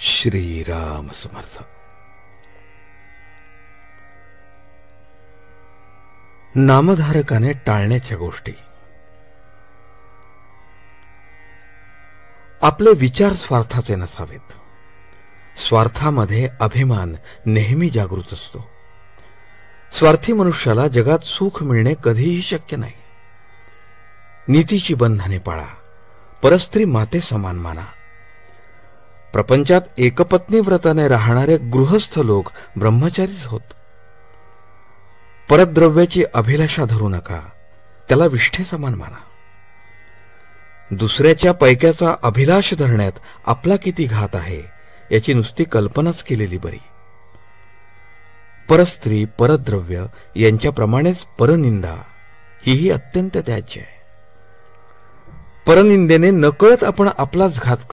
श्रीराम समर्थ. नामधारकाने टाळण्याच्या गोष्टी. आपले विचार स्वार्थाचे नसावेत. स्वार्थामध्ये अभिमान नेहमी जागृत असतो. स्वार्थी मनुष्याला जगात सुख मिळणे कधीही शक्य नाही. नीतीची बंधने पाळा. परस्त्री माते समान माना. प्रपंचात एकपत्नी व्रताने राहणारे गृहस्थ लोक ब्रह्मचारीच होत. परद्रव्याची अभिलाषा धरू नका. त्याला विष्ठे समान माना. दुसऱ्याच्या पैक्याचा अभिलाष धरण्यात आपला किती घात आहे याची नुसती कल्पनाच केलेली बरी. परस्त्री परद्रव्य यांच्याप्रमाणेच परनिंदा हीही अत्यंत त्याज्य आहे. परनिंदेने नकळत आपण आपलाच घात